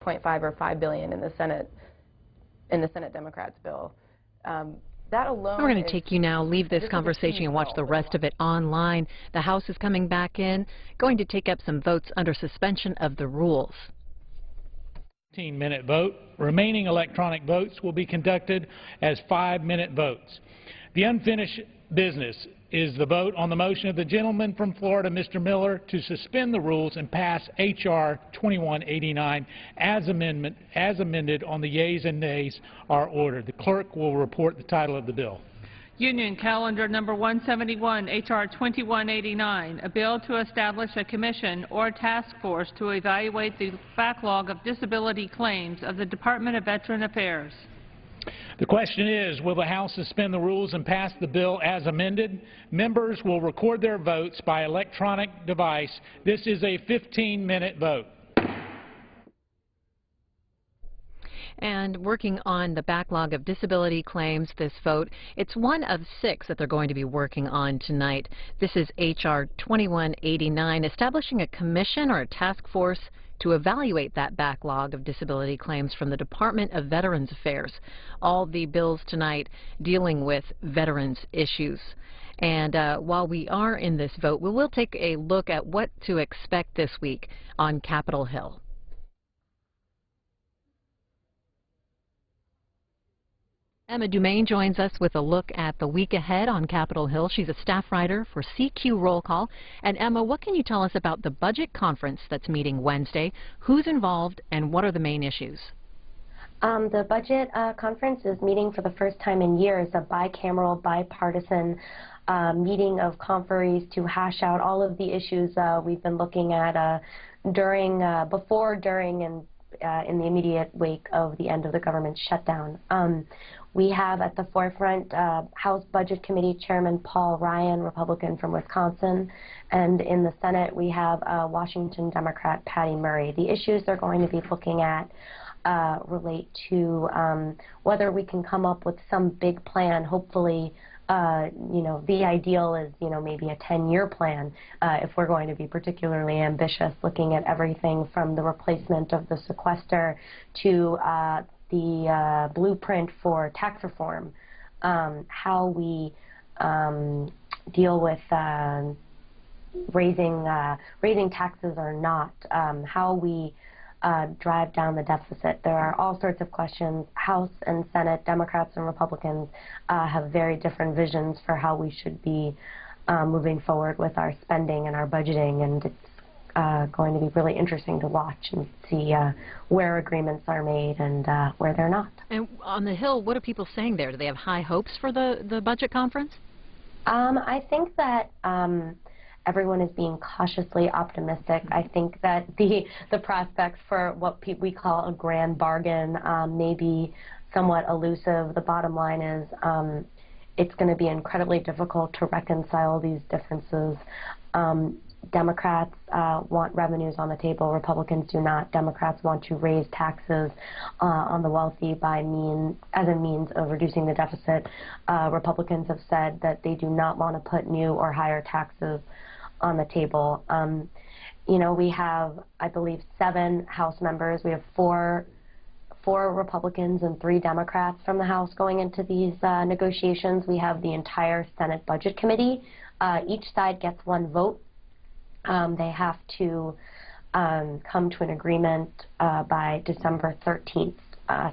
0.5 or 5 billion in the Senate Democrats bill. That alone. We're going to take you now, leave this conversation and watch the rest of it online. The House is coming back in, going to take up some votes under suspension of the rules. 15-minute vote. Remaining electronic votes will be conducted as 5-minute votes. The unfinished business is the vote on the motion of the gentleman from Florida, Mr. Miller, to suspend the rules and pass H.R. 2189 as amended on the yeas and nays are ordered. The clerk will report the title of the bill. Union Calendar Number 171, H.R. 2189, a bill to establish a commission or task force to evaluate the backlog of disability claims of the Department of Veteran Affairs. The question is, will the House suspend the rules and pass the bill as amended? Members will record their votes by electronic device. This is a 15-minute vote. And working on the backlog of disability claims, this vote, it's one of 6 that they're going to be working on tonight. This is H.R. 2189, establishing a commission or a task force to evaluate that backlog of disability claims from the Department of Veterans Affairs. All the bills tonight dealing with veterans issues. And while we are in this vote, we will take a look at what to expect this week on Capitol Hill. Emma Dumaine joins us with a look at the week ahead on Capitol Hill. She's a staff writer for CQ Roll Call. And Emma, what can you tell us about the budget conference that's meeting Wednesday? Who's involved and what are the main issues? The budget conference is meeting for the first time in years, a bicameral, bipartisan meeting of conferees to hash out all of the issues we've been looking at before, during, and in the immediate wake of the end of the government shutdown. We have at the forefront House Budget Committee Chairman Paul Ryan, Republican from Wisconsin, and in the Senate we have Washington Democrat Patty Murray. The issues they're going to be looking at relate to whether we can come up with some big plan. Hopefully, the ideal is, maybe a 10-year plan if we're going to be particularly ambitious, looking at everything from the replacement of the sequester to the blueprint for tax reform, how we deal with raising taxes or not, how we drive down the deficit. There are all sorts of questions. House and Senate, Democrats and Republicans have very different visions for how we should be moving forward with our spending and our budgeting, and it's going to be really interesting to watch and see where agreements are made and where they're not. And on the Hill, what are people saying there? Do they have high hopes for the budget conference? I think that everyone is being cautiously optimistic. I think that the prospects for what we call a grand bargain may be somewhat elusive. The bottom line is it's going to be incredibly difficult to reconcile these differences. Democrats want revenues on the table. Republicans do not. Democrats want to raise taxes on the wealthy as a means of reducing the deficit. Republicans have said that they do not want to put new or higher taxes on the table. We have, I believe, 7 House members. We have 4 Republicans and 3 Democrats from the House going into these negotiations. We have the entire Senate Budget Committee. Each side gets 1 vote. They have to come to an agreement by December 13th.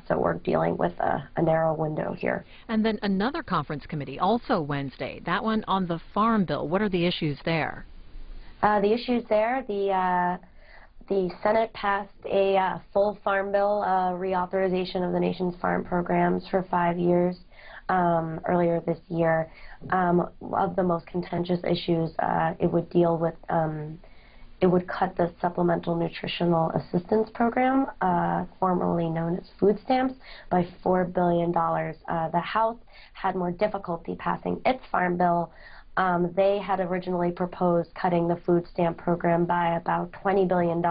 So we're dealing with a narrow window here. And then another conference committee, also Wednesday, that one on the Farm Bill. What are the issues there? The issues there, the Senate passed a full Farm Bill reauthorization of the nation's farm programs for 5 years earlier this year. Of the most contentious issues, it would deal with it would cut the Supplemental Nutritional Assistance Program, formerly known as food stamps, by $4 billion. The House had more difficulty passing its Farm Bill. They had originally proposed cutting the food stamp program by about $20 billion,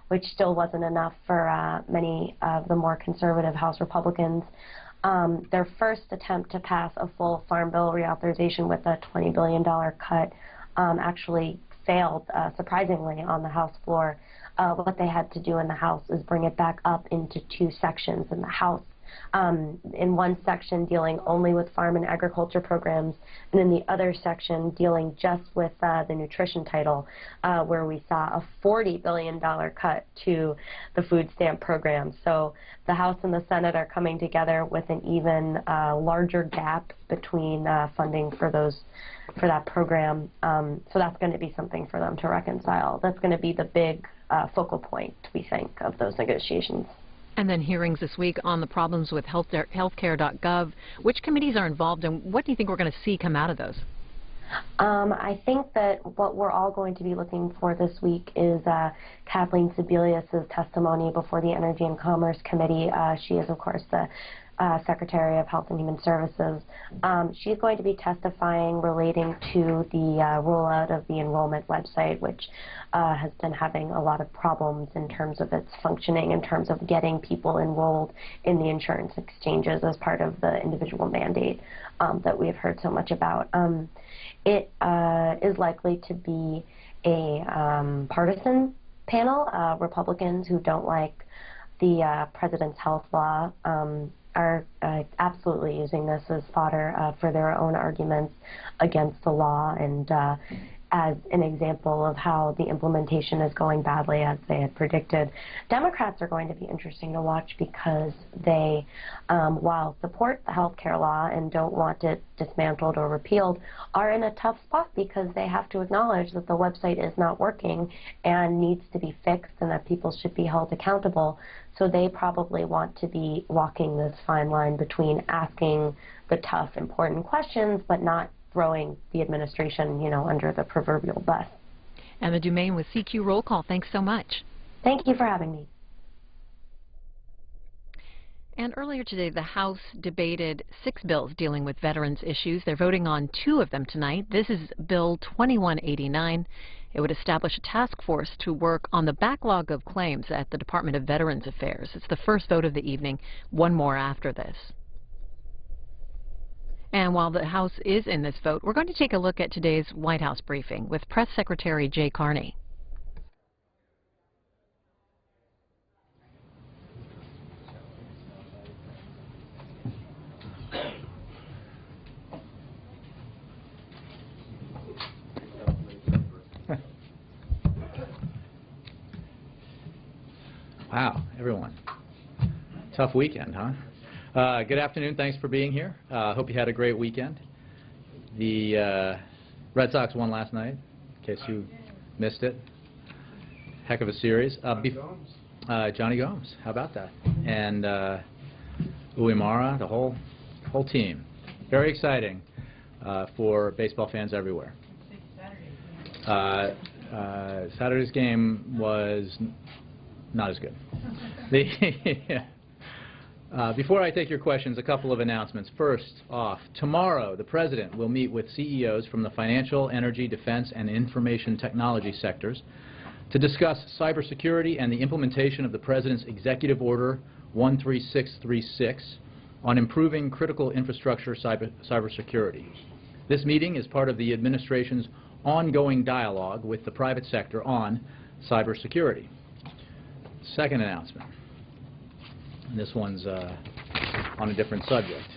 which still wasn't enough for many of the more conservative House Republicans. Their first attempt to pass a full Farm Bill reauthorization with a $20 billion cut actually failed, surprisingly, on the House floor. what they had to do in the House is bring it back up into 2 sections in the House. In one section dealing only with farm and agriculture programs, and in the other section dealing just with the nutrition title, where we saw a $40 billion cut to the food stamp program. So the House and the Senate are coming together with an even larger gap between funding for that program. So that's going to be something for them to reconcile. That's going to be the big focal point, we think, of those negotiations. And then hearings this week on the problems with healthcare.gov. Which committees are involved, and what do you think we're going to see come out of those? I think that what we're all going to be looking for this week is Kathleen Sebelius' testimony before the Energy and Commerce Committee. She is, of course, the Secretary of Health and Human Services. She's going to be testifying relating to the rollout of the enrollment website, which has been having a lot of problems in terms of its functioning, in terms of getting people enrolled in the insurance exchanges as part of the individual mandate that we have heard so much about. It is likely to be a partisan panel. Republicans who don't like the President's health law are absolutely using this as fodder for their own arguments against the law, and as an example of how the implementation is going badly as they had predicted. Democrats are going to be interesting to watch because they, while support the health care law and don't want it dismantled or repealed, are in a tough spot because they have to acknowledge that the website is not working and needs to be fixed and that people should be held accountable. So they probably want to be walking this fine line between asking the tough, important questions but not throwing the administration, under the proverbial bus. Emma Dumaine with CQ Roll Call. Thanks so much. Thank you for having me. And earlier today, the House debated 6 bills dealing with veterans issues. They're voting on 2 of them tonight. This is Bill 2189. It would establish a task force to work on the backlog of claims at the Department of Veterans Affairs. It's the first vote of the evening, one more after this. And while the House is in this vote, we're going to take a look at today's White House briefing with Press Secretary Jay Carney. Wow, everyone. Tough weekend, huh? Good afternoon. Thanks for being here. Hope you had a great weekend. The Red Sox won last night, in case you missed it. Heck of a series. Johnny Gomes. How about that? And Uemara, the whole team. Very exciting for baseball fans everywhere. Saturday's game was not as good. Before I take your questions, a couple of announcements. First off, tomorrow the President will meet with CEOs from the financial, energy, defense, and information technology sectors to discuss cybersecurity and the implementation of the President's Executive Order 13636 on improving critical infrastructure cybersecurity. This meeting is part of the administration's ongoing dialogue with the private sector on cybersecurity. Second announcement. And this one's on a different subject.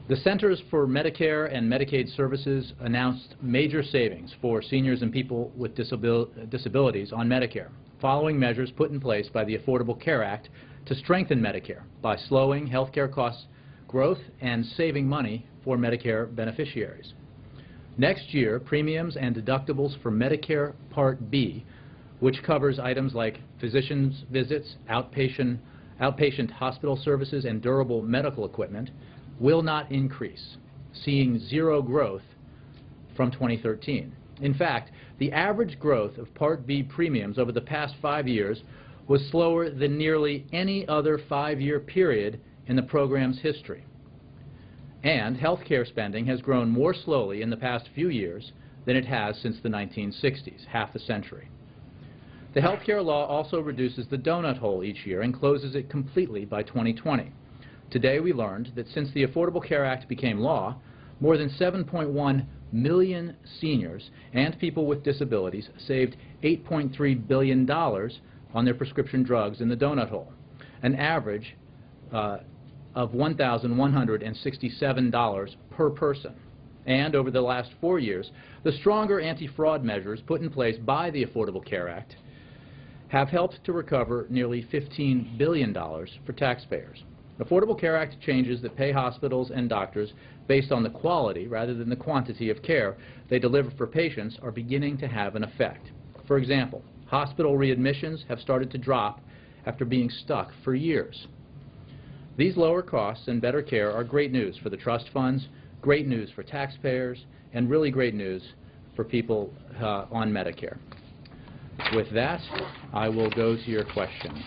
The Centers for Medicare and Medicaid Services announced major savings for seniors and people with disabilities on Medicare, following measures put in place by the Affordable Care Act to strengthen Medicare by slowing health care cost growth and saving money for Medicare beneficiaries. Next year, premiums and deductibles for Medicare Part B, which covers items like physician's visits, outpatient hospital services, and durable medical equipment, will not increase, seeing zero growth from 2013. In fact, the average growth of Part B premiums over the past 5 years was slower than nearly any other 5-year period in the program's history. And health care spending has grown more slowly in the past few years than it has since the 1960s, half a century. The health care law also reduces the donut hole each year and closes it completely by 2020. Today we learned that since the Affordable Care Act became law, more than 7.1 million seniors and people with disabilities saved $8.3 billion on their prescription drugs in the donut hole, an average of $1,167 per person. And over the last 4 years, the stronger anti-fraud measures put in place by the Affordable Care Act have helped to recover nearly $15 billion for taxpayers. Affordable Care Act changes that pay hospitals and doctors based on the quality rather than the quantity of care they deliver for patients are beginning to have an effect. For example, hospital readmissions have started to drop after being stuck for years. These lower costs and better care are great news for the trust funds, great news for taxpayers, and really great news for people on Medicare. With that, I will go to your questions.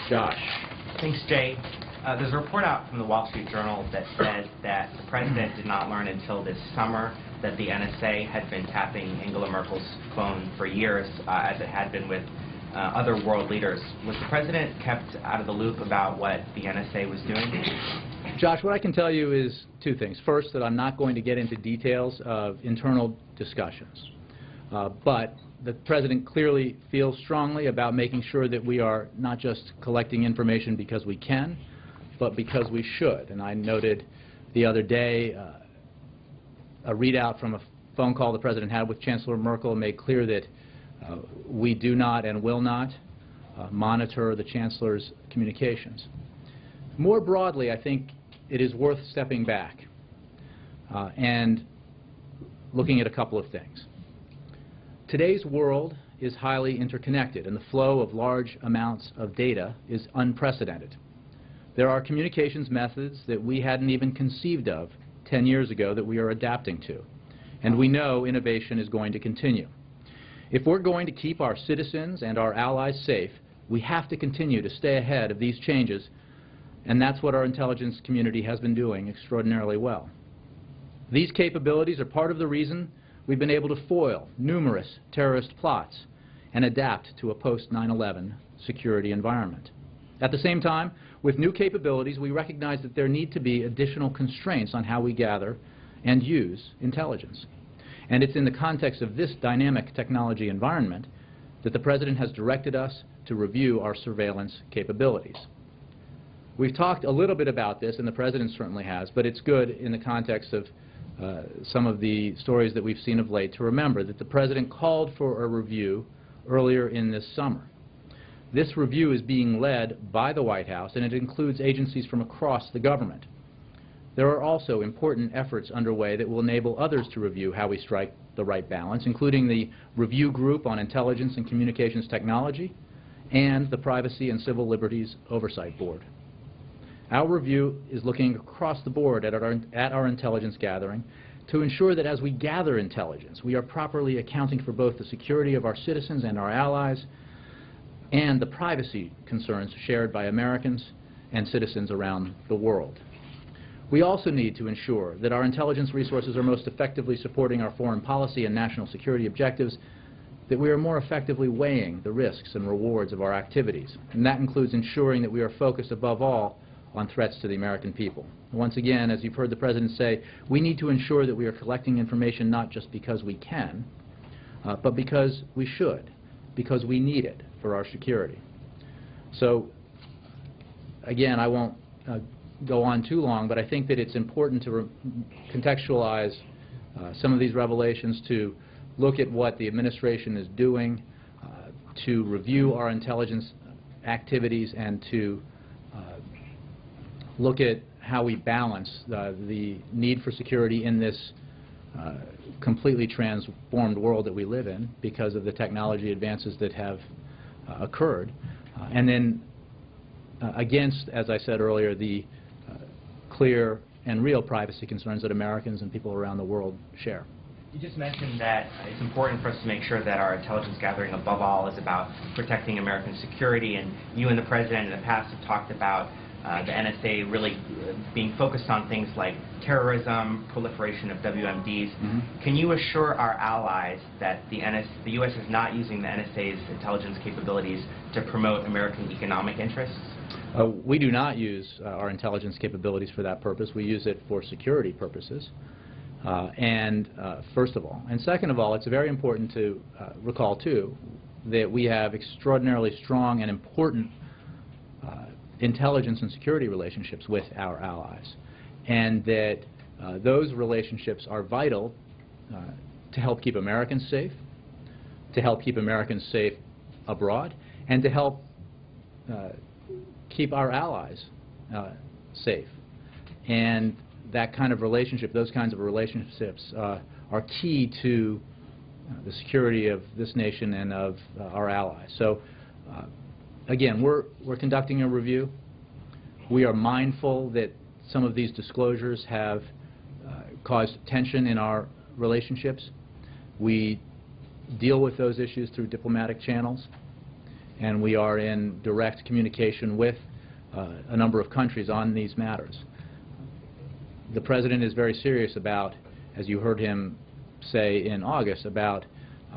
Josh. Thanks, Jay. There's a report out from the Wall Street Journal that says that the president did not learn until this summer that the NSA had been tapping Angela Merkel's phone for years, as it had been with other world leaders. Was the president kept out of the loop about what the NSA was doing? Josh, what I can tell you is two things. First, that I'm not going to get into details of internal discussions. But the president clearly feels strongly about making sure that we are not just collecting information because we can, but because we should. And I noted the other day a readout from a phone call the president had with Chancellor Merkel made clear that we do not and will not monitor the Chancellor's communications. More broadly, I think it is worth stepping back and looking at a couple of things. Today's world is highly interconnected, and the flow of large amounts of data is unprecedented. There are communications methods that we hadn't even conceived of 10 years ago that we are adapting to, and we know innovation is going to continue. If we're going to keep our citizens and our allies safe, we have to continue to stay ahead of these changes, and that's what our intelligence community has been doing extraordinarily well. These capabilities are part of the reason we've been able to foil numerous terrorist plots and adapt to a post-9/11 security environment. At the same time, with new capabilities, we recognize that there need to be additional constraints on how we gather and use intelligence. And it's in the context of this dynamic technology environment that the President has directed us to review our surveillance capabilities. We've talked a little bit about this, and the President certainly has, but it's good in the context of some of the stories that we've seen of late to remember that the President called for a review earlier in this summer. This review is being led by the White House, and it includes agencies from across the government. There are also important efforts underway that will enable others to review how we strike the right balance, including the Review Group on Intelligence and Communications Technology and the Privacy and Civil Liberties Oversight Board. Our review is looking across the board at our intelligence gathering to ensure that as we gather intelligence, we are properly accounting for both the security of our citizens and our allies and the privacy concerns shared by Americans and citizens around the world. We also need to ensure that our intelligence resources are most effectively supporting our foreign policy and national security objectives, that we are more effectively weighing the risks and rewards of our activities. And that includes ensuring that we are focused above all on threats to the American people. Once again, as you've heard the President say, we need to ensure that we are collecting information not just because we can, but because we should, because we need it for our security. So, again, I won't go on too long, but I think that it's important to contextualize some of these revelations, to look at what the administration is doing, to review our intelligence activities, and to look at how we balance the need for security in this completely transformed world that we live in because of the technology advances that have occurred, and then against, as I said earlier, the clear and real privacy concerns that Americans and people around the world share. You just mentioned that it's important for us to make sure that our intelligence gathering above all is about protecting American security, and you and the President in the past have talked about the NSA really being focused on things like terrorism, proliferation of WMDs. Can you assure our allies that the U.S. is not using the NSA's intelligence capabilities to promote American economic interests? We do not use our intelligence capabilities for that purpose. We use it for security purposes. First of all. And second of all, it's very important to recall, too, that we have extraordinarily strong and important intelligence and security relationships with our allies, and that those relationships are vital to help keep Americans safe, to help keep Americans safe abroad, and to help keep our allies safe. And that kind of relationship, those kinds of relationships are key to the security of this nation and of our allies. So again, we're conducting a review. We are mindful that some of these disclosures have caused tension in our relationships. We deal with those issues through diplomatic channels, and we are in direct communication with a number of countries on these matters. The President is very serious about, as you heard him say in August, about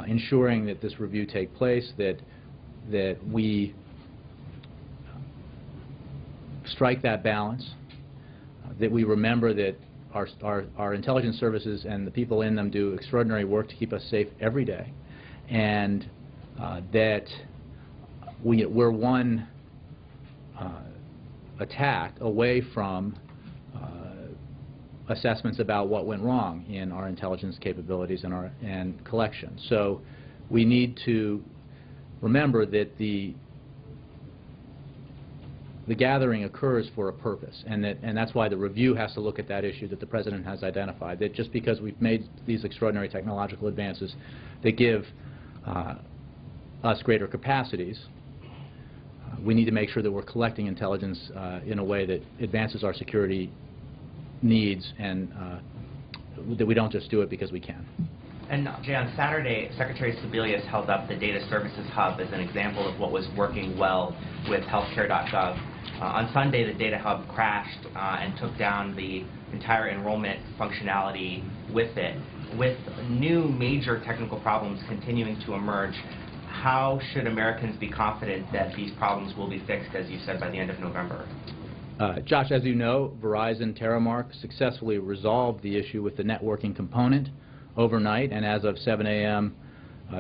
ensuring that this review take place, that we strike that balance, that we remember that our intelligence services and the people in them do extraordinary work to keep us safe every day, and that we're one attack away from assessments about what went wrong in our intelligence capabilities and collection. So we need to remember that the gathering occurs for a purpose, and that's why the review has to look at that issue that the President has identified, that just because we've made these extraordinary technological advances that give us greater capacities, we need to make sure that we're collecting intelligence in a way that advances our security needs, and that we don't just do it because we can. And Jay, on Saturday, Secretary Sebelius held up the Data Services Hub as an example of what was working well with healthcare.gov. On Sunday, the Data Hub crashed and took down the entire enrollment functionality with it. With new major technical problems continuing to emerge, how should Americans be confident that these problems will be fixed, as you said, by the end of November? Josh, as you know, Verizon Terramark successfully resolved the issue with the networking component overnight, and as of 7 a.m.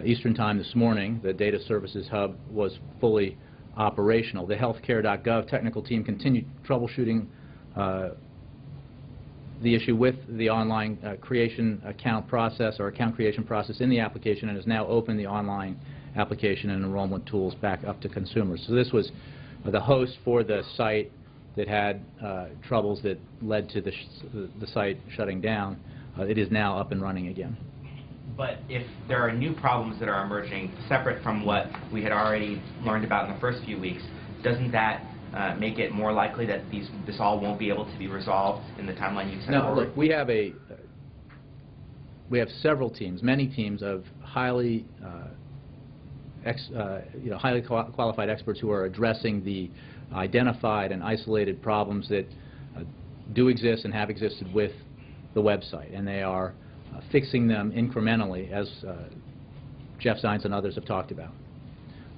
Eastern Time this morning, the Data Services Hub was fully operational. The healthcare.gov technical team continued troubleshooting the issue with the online creation account process or account creation process in the application, and has now opened the online application and enrollment tools back up to consumers. So this was the host for the site that had troubles that led to the site shutting down. It is now up and running again. But if there are new problems that are emerging separate from what we had already learned about in the first few weeks, doesn't that make it more likely that this all won't be able to be resolved in the timeline you set forward? Look, we have several teams, many teams of highly highly qualified experts who are addressing the identified and isolated problems that do exist and have existed with the website, and they are fixing them incrementally, as Jeff Zients and others have talked about.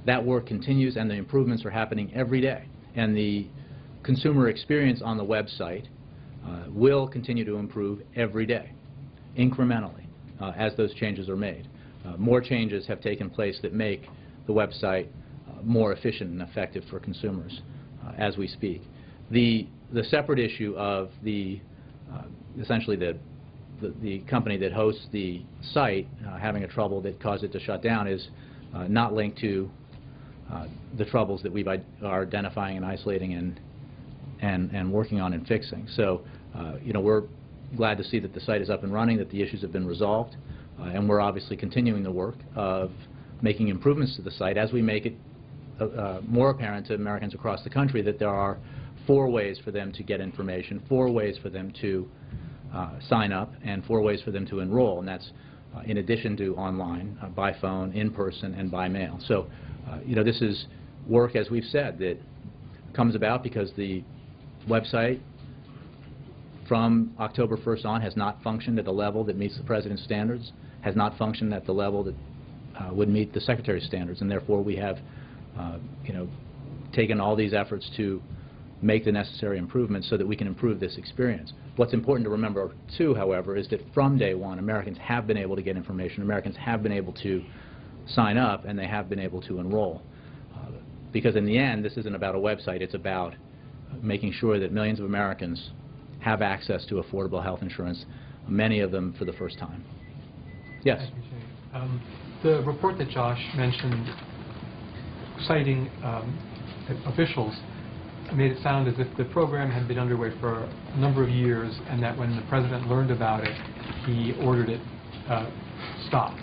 That work continues, and the improvements are happening every day, and the consumer experience on the website will continue to improve every day, incrementally, as those changes are made. More changes have taken place that make the website more efficient and effective for consumers as we speak. The separate issue of essentially the company that hosts the site having a trouble that caused it to shut down is not linked to the troubles that we are identifying and isolating and working on and fixing. So we're glad to see that the site is up and running, that the issues have been resolved, and we're obviously continuing the work of making improvements to the site as we make it more apparent to Americans across the country that there are 4 ways for them to get information, 4 ways for them to sign up, and 4 ways for them to enroll, and that's in addition to online, by phone, in person, and by mail. So this is work, as we've said, that comes about because the website from October 1st on has not functioned at a level that meets the President's standards, has not functioned at the level that would meet the Secretary's standards, and therefore we have taken all these efforts to make the necessary improvements so that we can improve this experience. What's important to remember, too, however, is that from day one, Americans have been able to get information, Americans have been able to sign up, and they have been able to enroll. Because in the end, this isn't about a website, it's about making sure that millions of Americans have access to affordable health insurance, many of them for the first time. Yes? Thank you, Jay. The report that Josh mentioned, citing officials, made it sound as if the program had been underway for a number of years and that when the President learned about it, he ordered it stopped.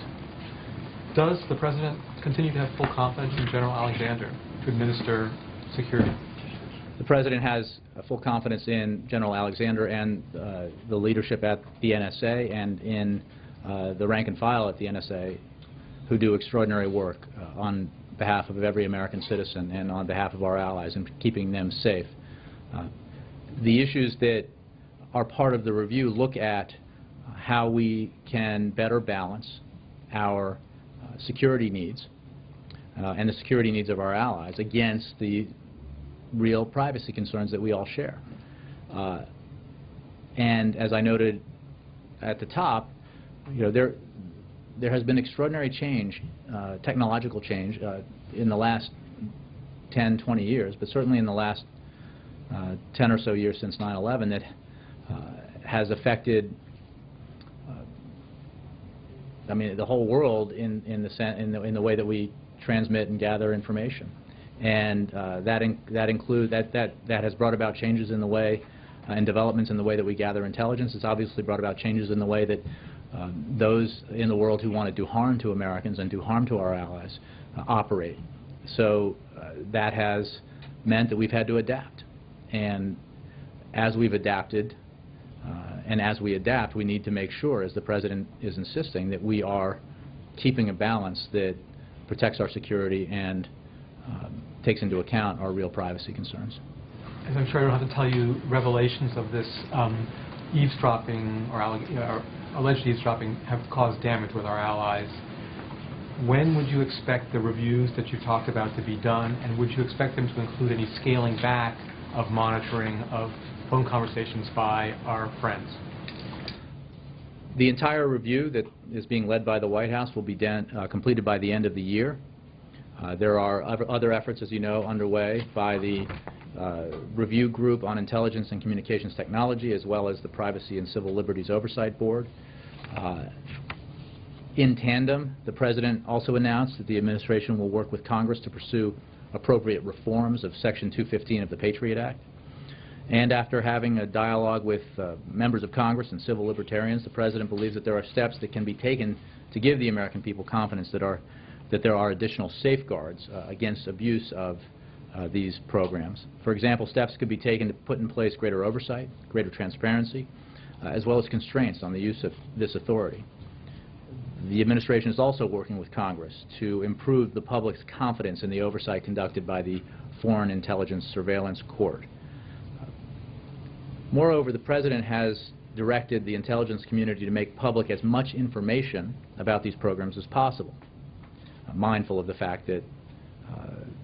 Does the President continue to have full confidence in General Alexander to administer security? The President has full confidence in General Alexander and the leadership at the NSA and in the rank and file at the NSA, who do extraordinary work on behalf of every American citizen and on behalf of our allies and keeping them safe. The issues that are part of the review look at how we can better balance our security needs and the security needs of our allies against the real privacy concerns that we all share. And as I noted at the top, there has been extraordinary change, technological change, in the last 10, 20 years, but certainly in the last 10 or so years since 9/11 that has affected, I mean, the whole world in the way that we transmit and gather information, and that has brought about changes in the way and developments in the way that we gather intelligence. It's obviously brought about changes in the way that those in the world who want to do harm to Americans and do harm to our allies operate. So that has meant that we've had to adapt. And as we've adapted, and as we adapt, we need to make sure, as the President is insisting, that we are keeping a balance that protects our security and takes into account our real privacy concerns. As I'm sure I don't have to tell you, revelations of this eavesdropping or alleged eavesdropping have caused damage with our allies. When would you expect the reviews that you talked about to be done, and would you expect them to include any scaling back of monitoring of phone conversations by our friends? The entire review that is being led by the White House will be completed by the end of the year. There are other efforts, as you know, underway by the Review Group on Intelligence and Communications Technology, as well as the Privacy and Civil Liberties Oversight Board. In tandem, the President also announced that the administration will work with Congress to pursue appropriate reforms of Section 215 of the Patriot Act. And after having a dialogue with members of Congress and civil libertarians, the President believes that there are steps that can be taken to give the American people confidence that there are additional safeguards against abuse of these programs. For example, steps could be taken to put in place greater oversight, greater transparency, as well as constraints on the use of this authority. The administration is also working with Congress to improve the public's confidence in the oversight conducted by the Foreign Intelligence Surveillance Court. Moreover, the President has directed the intelligence community to make public as much information about these programs as possible, mindful of the fact that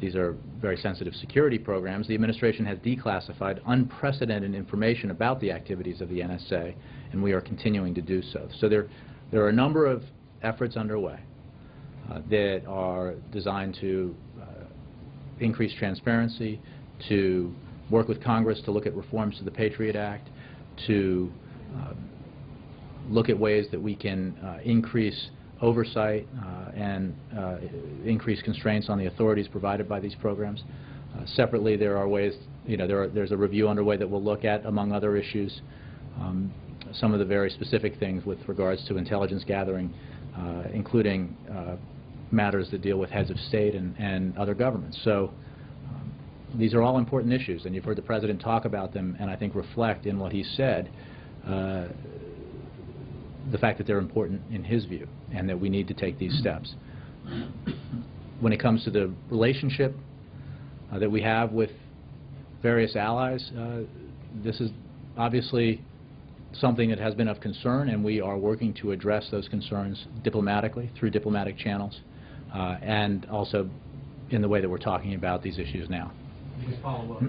these are very sensitive security programs. The administration has declassified unprecedented information about the activities of the NSA, and we are continuing to do so. So there are a number of efforts underway that are designed to increase transparency, to work with Congress to look at reforms to the Patriot Act, to look at ways that we can increase oversight and increase constraints on the authorities provided by these programs. Separately, there are ways, there's a review underway that will look at, among other issues, some of the very specific things with regards to intelligence gathering, including matters that deal with heads of state and other governments. So these are all important issues, and you've heard the President talk about them and I think reflect in what he said the fact that they're important in his view and that we need to take these steps. When it comes to the relationship that we have with various allies, this is obviously something that has been of concern, and we are working to address those concerns diplomatically through diplomatic channels and also in the way that we're talking about these issues now. Just follow up.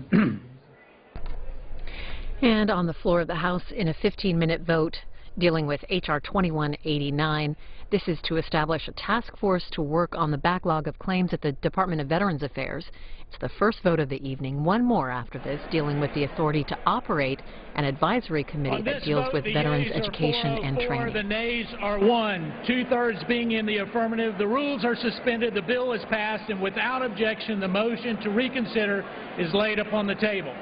And on the floor of the House, in a 15-minute vote dealing with H.R. 2189, this is to establish a task force to work on the backlog of claims at the Department of Veterans Affairs. It's the first vote of the evening. One more after this, dealing with the authority to operate an advisory committee that deals with veterans education and training. The nays are 1, 2/3 being in the affirmative. The rules are suspended. The bill is passed, and without objection, the motion to reconsider is laid upon the table.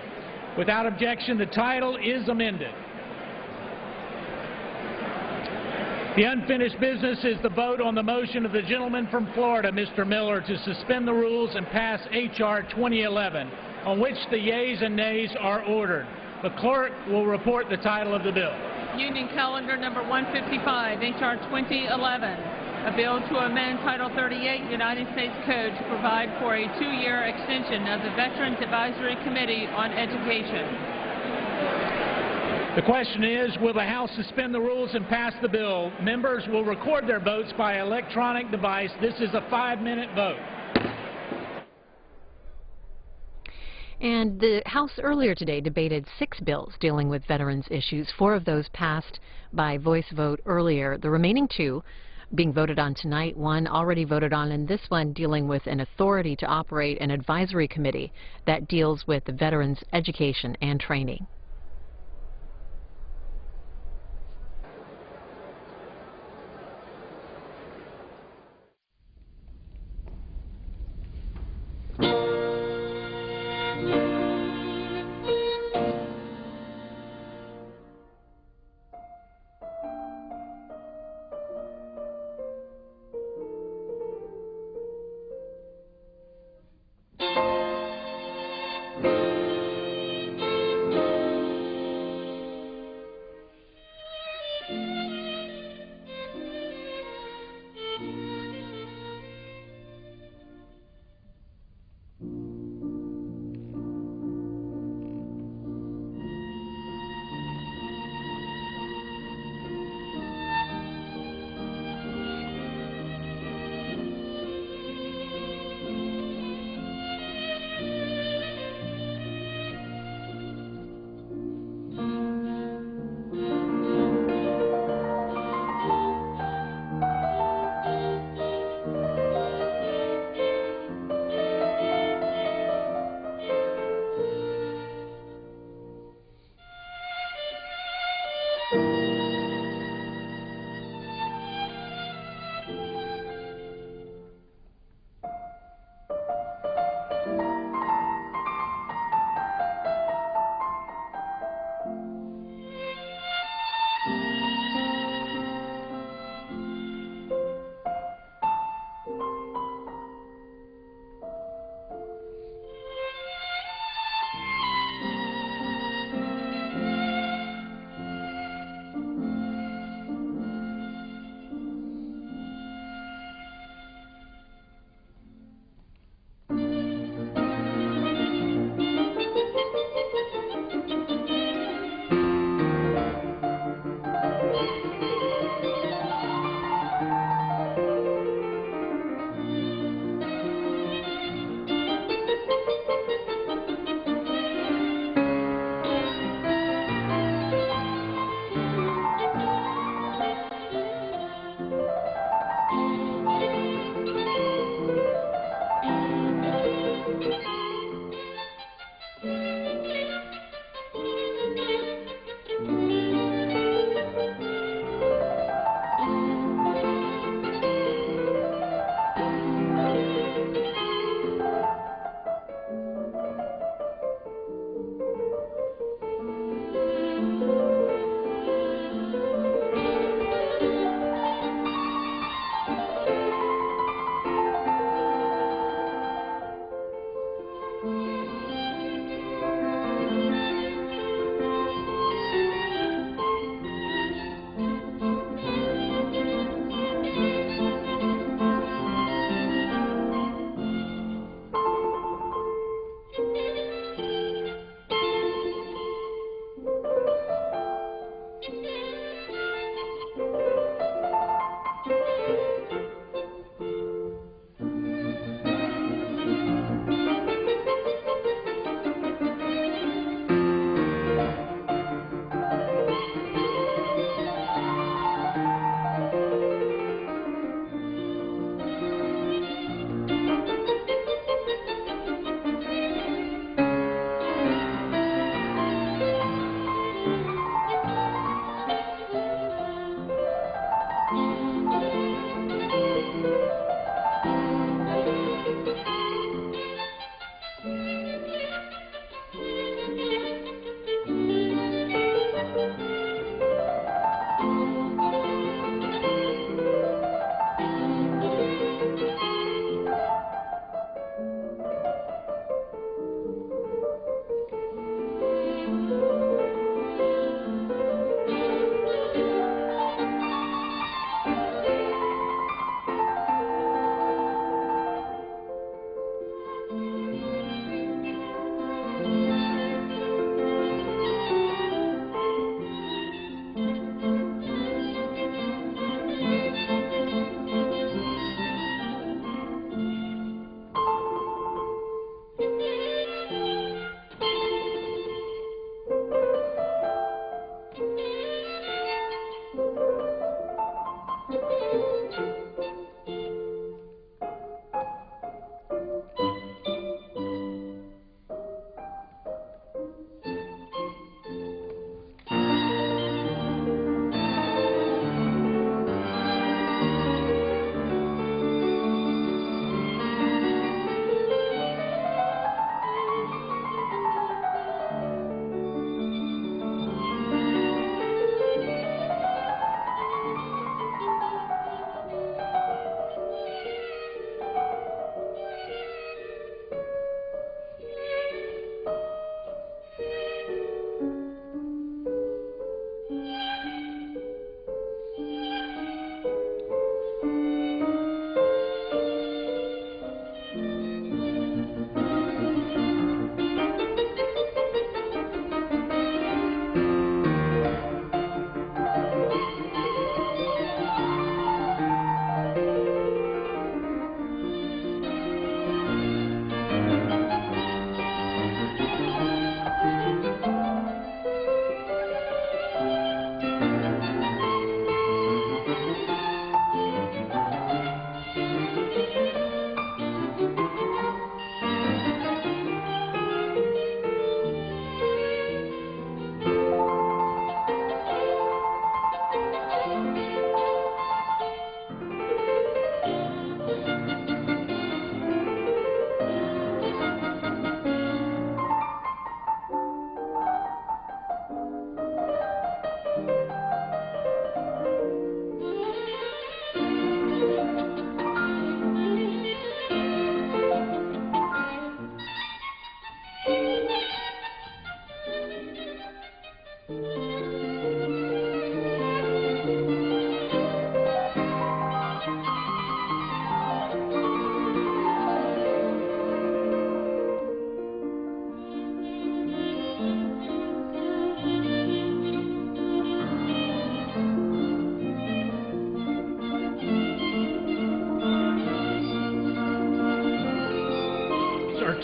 Without objection, the title is amended. The unfinished business is the vote on the motion of the gentleman from Florida, Mr. Miller, to suspend the rules and pass H.R. 2011, on which the yeas and nays are ordered. The clerk will report the title of the bill. Union Calendar number 155, H.R. 2011, a bill to amend Title 38 United States Code to provide for a 2-year extension of the Veterans Advisory Committee on Education. The question is, will the House suspend the rules and pass the bill? Members will record their votes by electronic device. This is a 5-minute vote. And the House earlier today debated 6 bills dealing with veterans issues. 4 of those passed by voice vote earlier. The remaining 2 being voted on tonight, 1 already voted on, and this one dealing with an authority to operate an advisory committee that deals with the veterans education and training.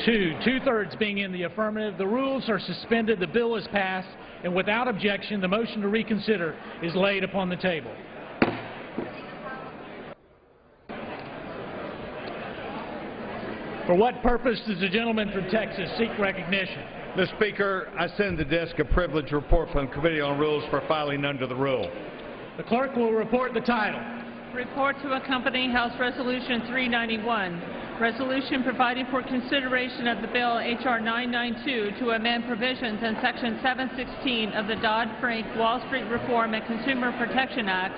Two-thirds being in the affirmative, the rules are suspended, the bill is passed, and without objection, the motion to reconsider is laid upon the table. For what purpose does the gentleman from Texas seek recognition? Mr. Speaker, I send the desk a privileged report from the Committee on Rules for filing under the rule. The clerk will report the title. Report to accompany House Resolution 391, resolution providing for consideration of the bill H.R. 992 to amend provisions in Section 716 of the Dodd-Frank Wall Street Reform and Consumer Protection Act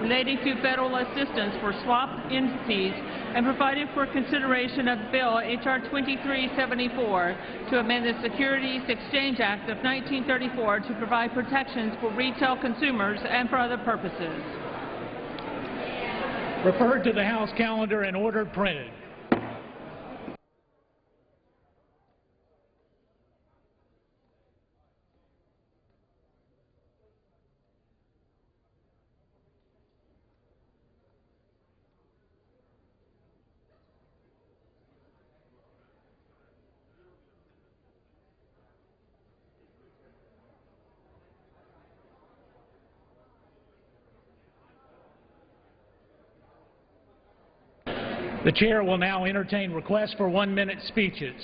relating to federal assistance for swap entities and providing for consideration of Bill H.R. 2374 to amend the Securities Exchange Act of 1934 to provide protections for retail consumers and for other purposes. Referred to the House calendar and ordered printed. The chair will now entertain requests for one-minute speeches.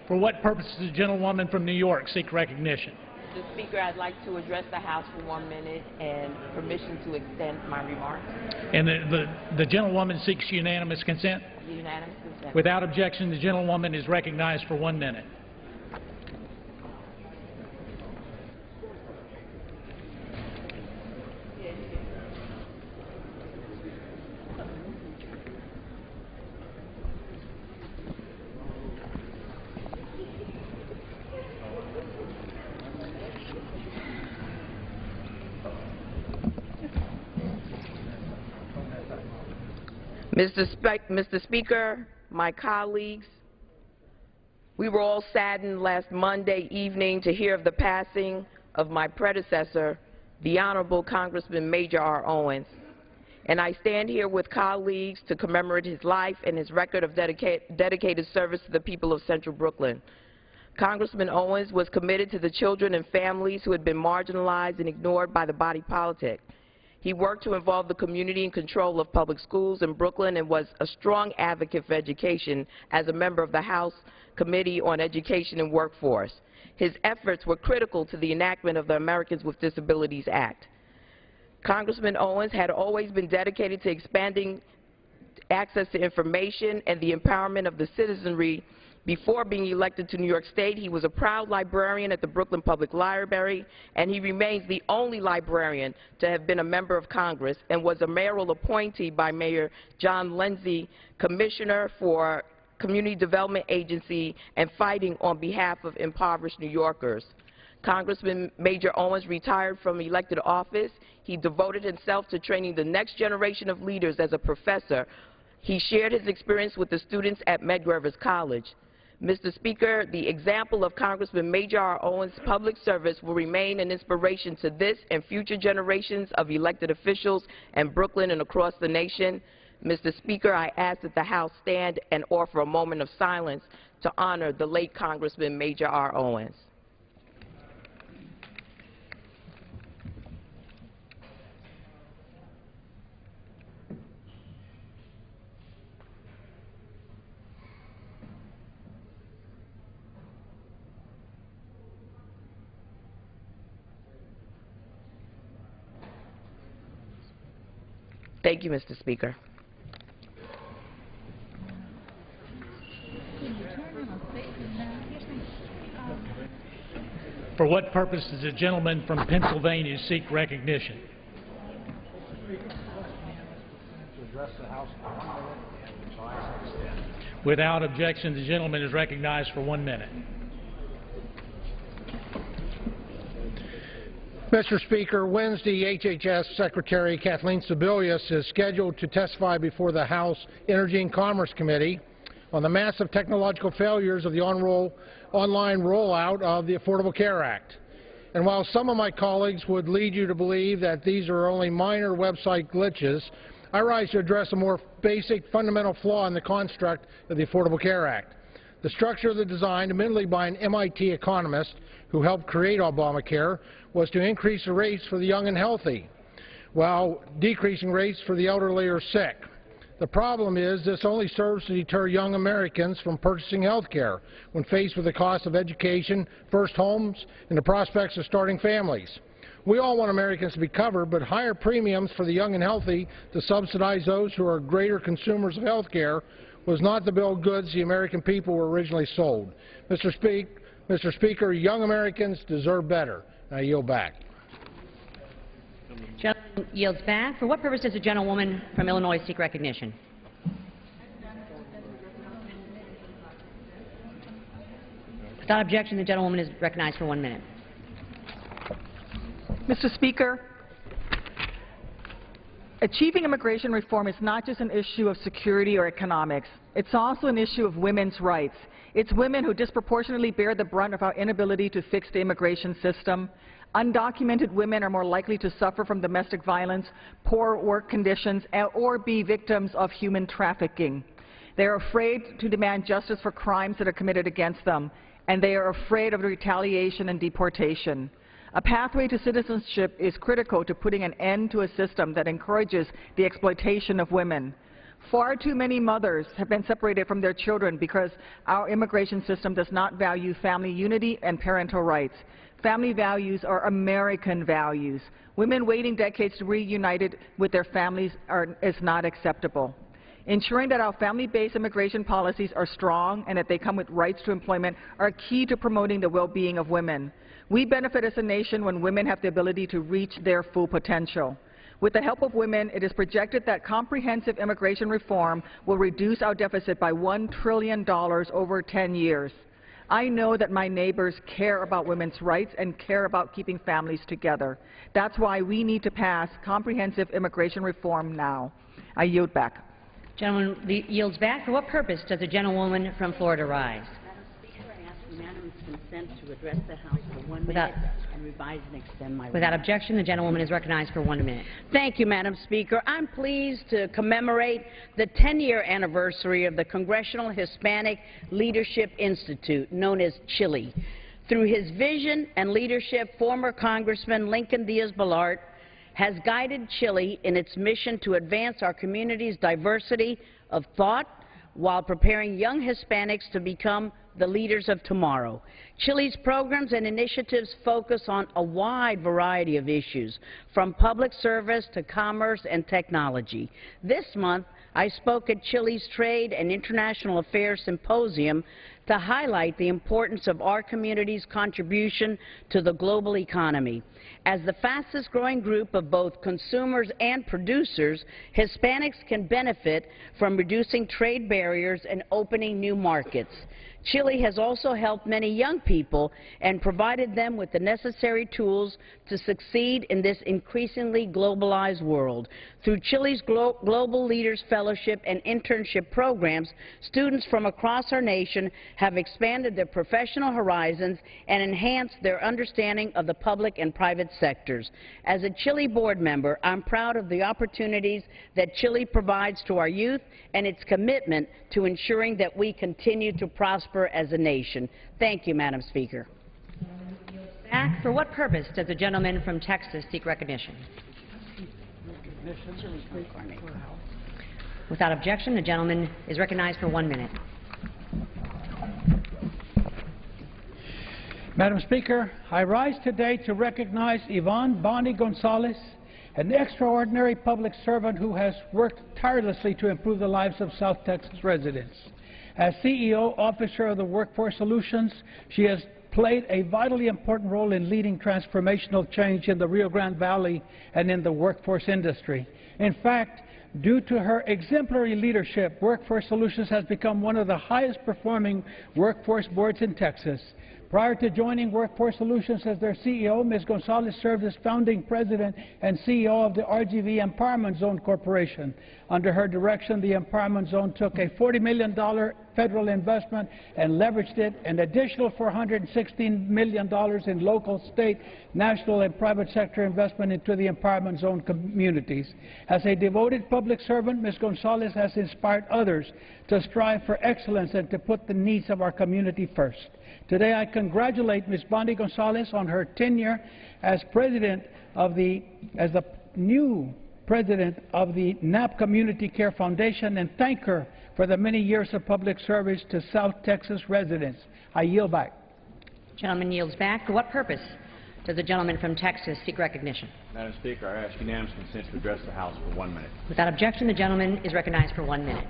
For what purpose does the gentlewoman from New York seek recognition? Mr. Speaker, I'd like to address the House for 1 minute and permission to extend my remarks. And the gentlewoman seeks unanimous consent? Unanimous consent. Without objection, the gentlewoman is recognized for 1 minute. Mr. Speaker, my colleagues, we were all saddened last Monday evening to hear of the passing of my predecessor, the Honorable Congressman Major R. Owens. And I stand here with colleagues to commemorate his life and his record of dedicated service to the people of Central Brooklyn. Congressman Owens was committed to the children and families who had been marginalized and ignored by the body politic. He worked to involve the community in control of public schools in Brooklyn and was a strong advocate for education as a member of the House Committee on Education and Workforce. His efforts were critical to the enactment of the Americans with Disabilities Act. Congressman Owens had always been dedicated to expanding access to information and the empowerment of the citizenry. Before being elected to New York State, he was a proud librarian at the Brooklyn Public Library, and he remains the only librarian to have been a member of Congress and was a mayoral appointee by Mayor John Lindsay, Commissioner for Community Development Agency, and fighting on behalf of impoverished New Yorkers. Congressman Major Owens retired from elected office. He devoted himself to training the next generation of leaders as a professor. He shared his experience with the students at Medgar Evers College. Mr. Speaker, the example of Congressman Major R. Owens' public service will remain an inspiration to this and future generations of elected officials in Brooklyn and across the nation. Mr. Speaker, I ask that the House stand and offer a moment of silence to honor the late Congressman Major R. Owens. Thank you, Mr. Speaker. For what purpose does the gentleman from Pennsylvania seek recognition? Without objection, the gentleman is recognized for 1 minute. Mr. Speaker, Wednesday, HHS Secretary Kathleen Sebelius is scheduled to testify before the House Energy and Commerce Committee on the massive technological failures of the online rollout of the Affordable Care Act. And while some of my colleagues would lead you to believe that these are only minor website glitches, I rise to address a more basic, fundamental flaw in the construct of the Affordable Care Act. The structure of the design, admittedly by an MIT economist who helped create Obamacare, was to increase the rates for the young and healthy, while decreasing rates for the elderly or sick. The problem is this only serves to deter young Americans from purchasing health care when faced with the cost of education, first homes, and the prospects of starting families. We all want Americans to be covered, but higher premiums for the young and healthy to subsidize those who are greater consumers of health care was not the bill of goods the American people were originally sold. Mr. Speaker, young Americans deserve better. I yield back. Gentleman yields back. For what purpose does the gentlewoman from Illinois seek recognition? Without objection, the gentlewoman is recognized for 1 minute. Mr. Speaker, achieving immigration reform is not just an issue of security or economics. It's also an issue of women's rights. It's women who disproportionately bear the brunt of our inability to fix the immigration system. Undocumented women are more likely to suffer from domestic violence, poor work conditions, or be victims of human trafficking. They are afraid to demand justice for crimes that are committed against them, and they are afraid of retaliation and deportation. A pathway to citizenship is critical to putting an end to a system that encourages the exploitation of women. Far too many mothers have been separated from their children because our immigration system does not value family unity and parental rights. Family values are American values. Women waiting decades to be reunited with their families is not acceptable. Ensuring that our family-based immigration policies are strong and that they come with rights to employment are key to promoting the well-being of women. We benefit as a nation when women have the ability to reach their full potential. With the help of women, it is projected that comprehensive immigration reform will reduce our deficit by $1 trillion over 10 years. I know that my neighbors care about women's rights and care about keeping families together. That's why we need to pass comprehensive immigration reform now. I yield back. Gentleman yields back. For what purpose does the gentlewoman from Florida rise? Unanimous consent to address the House for 1 minute and revise and extend my Without objection, the gentlewoman is recognized for 1 minute. Thank you, Madam Speaker. I'm pleased to commemorate the 10-year anniversary of the Congressional Hispanic Leadership Institute, known as Chile. Through his vision and leadership, former Congressman Lincoln Diaz-Balart has guided Chile in its mission to advance our community's diversity of thought while preparing young Hispanics to become the leaders of tomorrow. Chile's programs and initiatives focus on a wide variety of issues, from public service to commerce and technology. This month, I spoke at Chile's Trade and International Affairs Symposium to highlight the importance of our community's contribution to the global economy. As the fastest growing group of both consumers and producers, Hispanics can benefit from reducing trade barriers and opening new markets. Chile has also helped many young people and provided them with the necessary tools to succeed in this increasingly globalized world. Through Chile's Global Leaders Fellowship and internship programs, students from across our nation have expanded their professional horizons and enhanced their understanding of the public and private sectors. As a Chile board member, I'm proud of the opportunities that Chile provides to our youth and its commitment to ensuring that we continue to prosper as a nation. Thank you, Madam Speaker. Back. For what purpose does the gentleman from Texas seek recognition? Without objection, the gentleman is recognized for 1 minute. Madam Speaker, I rise today to recognize Yvonne Bonnie Gonzalez, an extraordinary public servant who has worked tirelessly to improve the lives of South Texas residents. As CEO, Officer of the Workforce Solutions, she has played a vitally important role in leading transformational change in the Rio Grande Valley and in the workforce industry. In fact, due to her exemplary leadership, Workforce Solutions has become one of the highest performing workforce boards in Texas. Prior to joining Workforce Solutions as their CEO, Ms. Gonzalez served as founding president and CEO of the RGV Empowerment Zone Corporation. Under her direction, the Empowerment Zone took a $40 million federal investment and leveraged it, an additional $416 million in local, state, national, and private sector investment into the empowerment zone communities. As a devoted public servant, Ms. Gonzalez has inspired others to strive for excellence and to put the needs of our community first. Today, I congratulate Ms. Bondi Gonzalez on her tenure as the new president of the Knapp Community Care Foundation, and thank her for the many years of public service to South Texas residents. I yield back. Gentleman yields back. For what purpose does the gentleman from Texas seek recognition? Madam Speaker, I ask unanimous consent to address the House for 1 minute. Without objection, the gentleman is recognized for 1 minute.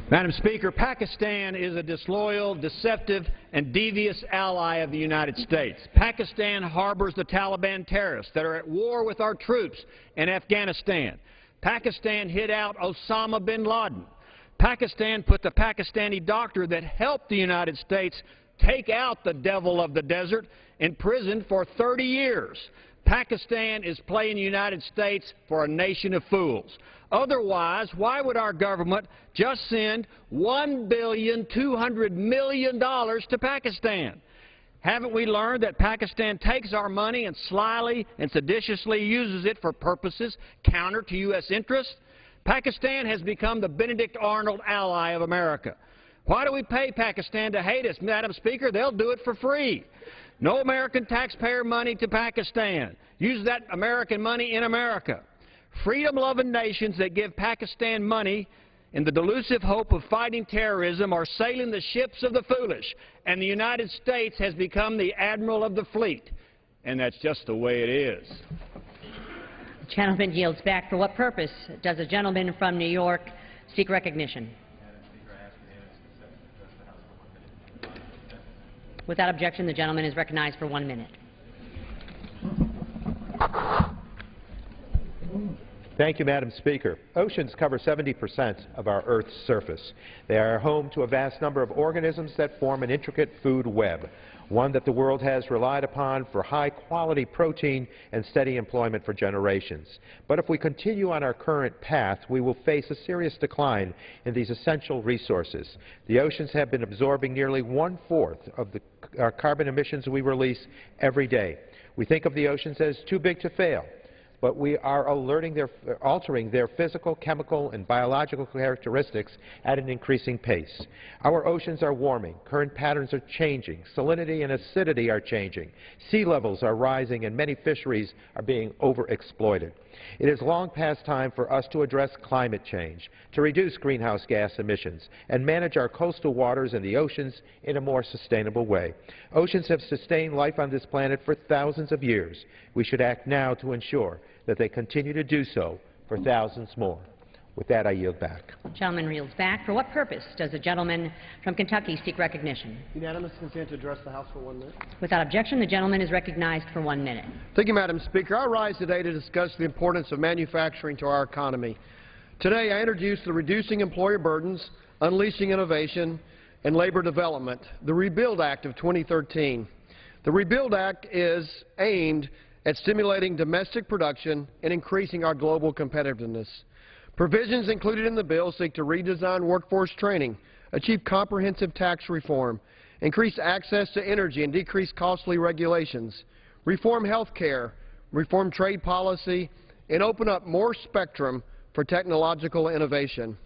Madam Speaker, Pakistan is a disloyal, deceptive, and devious ally of the United States. Pakistan harbors the Taliban terrorists that are at war with our troops in Afghanistan. Pakistan hid out Osama bin Laden. Pakistan put the Pakistani doctor that helped the United States take out the devil of the desert in prison for 30 years. Pakistan is playing the United States for a nation of fools. Otherwise, why would our government just send $1.2 billion to Pakistan? Haven't we learned that Pakistan takes our money and slyly and seditiously uses it for purposes counter to U.S. interests? Pakistan has become the Benedict Arnold ally of America. Why do we pay Pakistan to hate us, Madam Speaker? They'll do it for free. No American taxpayer money to Pakistan. Use that American money in America. Freedom-loving nations that give Pakistan money in the delusive hope of fighting terrorism are sailing the ships of the foolish, and the United States has become the admiral of the fleet. And that's just the way it is. The gentleman yields back. For what purpose does the gentleman from New York seek recognition? Without objection, the gentleman is recognized for 1 minute. Thank you, Madam Speaker. Oceans cover 70% of our Earth's surface. They are home to a vast number of organisms that form an intricate food web, one that the world has relied upon for high-quality protein and steady employment for generations. But if we continue on our current path, we will face a serious decline in these essential resources. The oceans have been absorbing nearly 1/4 of the carbon emissions we release every day. We think of the oceans as too big to fail, but we are altering their physical, chemical, and biological characteristics at an increasing pace. Our oceans are warming, current patterns are changing, salinity and acidity are changing, sea levels are rising, and many fisheries are being overexploited. It is long past time for us to address climate change, to reduce greenhouse gas emissions, and manage our coastal waters and the oceans in a more sustainable way. Oceans have sustained life on this planet for thousands of years. We should act now to ensure that they continue to do so for thousands more. With that, I yield back. The gentleman yields back. For what purpose does the gentleman from Kentucky seek recognition? Unanimous consent to address the House for 1 minute. Without objection, the gentleman is recognized for 1 minute. Thank you, Madam Speaker. I rise today to discuss the importance of manufacturing to our economy. Today, I introduce the Reducing Employer Burdens, Unleashing Innovation, and Labor Development, the REBUILD Act of 2013. The REBUILD Act is aimed at stimulating domestic production and increasing our global competitiveness. Provisions included in the bill seek to redesign workforce training, achieve comprehensive tax reform, increase access to energy and decrease costly regulations, reform health care, reform trade policy, and open up more spectrum for technological innovation.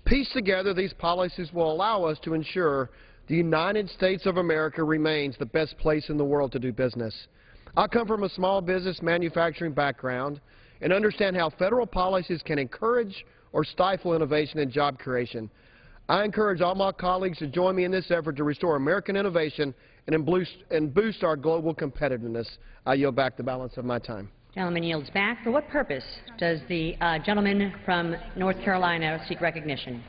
Pieced together, these policies will allow us to ensure the United States of America remains the best place in the world to do business. I come from a small business manufacturing background and understand how federal policies can encourage or stifle innovation and job creation. I encourage all my colleagues to join me in this effort to restore American innovation and boost our global competitiveness. I yield back the balance of my time. Gentleman yields back. For what purpose does the gentleman from North Carolina seek recognition?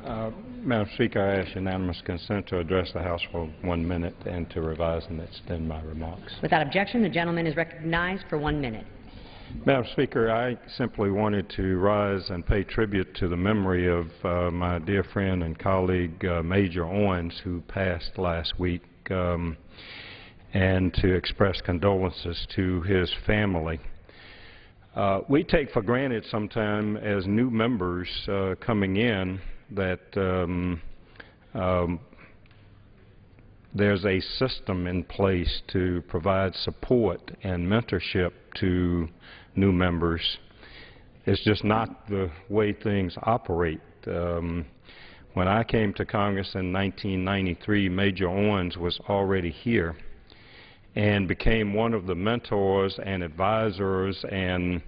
Madam Speaker, I ask unanimous consent to address the House for 1 minute and to revise and extend my remarks. Without objection, the gentleman is recognized for 1 minute. Madam Speaker, I simply wanted to rise and pay tribute to the memory of my dear friend and colleague Major Owens, who passed last week, and to express condolences to his family. We take for granted sometimes as new members coming in that there's a system in place to provide support and mentorship to new members. It's just not the way things operate. When I came to Congress in 1993, Major Owens was already here and became one of the mentors and advisors and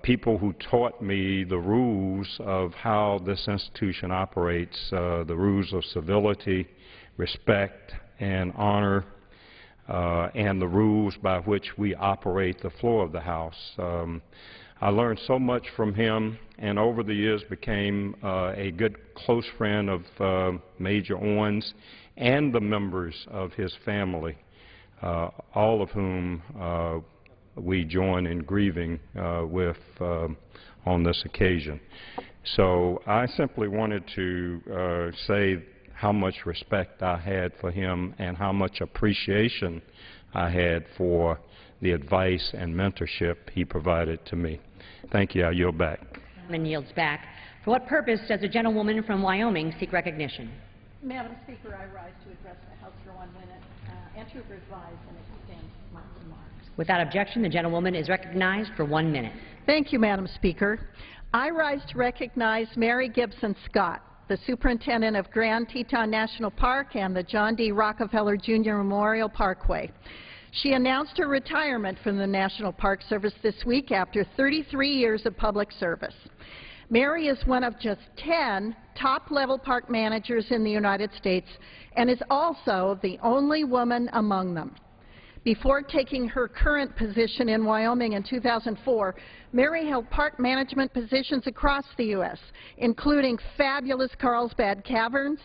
people who taught me the rules of how this institution operates, the rules of civility, respect, and honor, and the rules by which we operate the floor of the House. I learned so much from him, and over the years became a good close friend of Major Owens and the members of his family, all of whom we join in grieving with on this occasion. So I simply wanted to say how much respect I had for him and how much appreciation I had for the advice and mentorship he provided to me. Thank you. I yield back. And yields back. For what purpose does the gentlewoman from Wyoming seek recognition? Madam Speaker, I rise to address the House for 1 minute and to revise and extend my remarks. Without objection, the gentlewoman is recognized for 1 minute. Thank you, Madam Speaker. I rise to recognize Mary Gibson Scott, the Superintendent of Grand Teton National Park and the John D. Rockefeller Jr. Memorial Parkway. She announced her retirement from the National Park Service this week after 33 years of public service. Mary is one of just 10 top-level park managers in the United States and is also the only woman among them. Before taking her current position in Wyoming in 2004, Mary held park management positions across the U.S., including fabulous Carlsbad Caverns,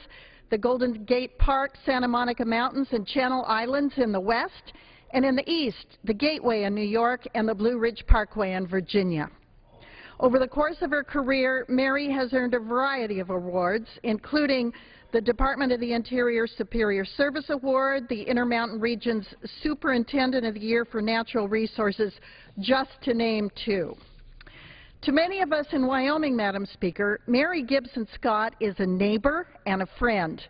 the Golden Gate Park, Santa Monica Mountains, and Channel Islands in the west, and in the east, the Gateway in New York and the Blue Ridge Parkway in Virginia. Over the course of her career, Mary has earned a variety of awards, including the Department of the Interior Superior Service Award, the Intermountain Region's Superintendent of the Year for Natural Resources, just to name two. To many of us in Wyoming, Madam Speaker, Mary Gibson Scott is a neighbor and a friend,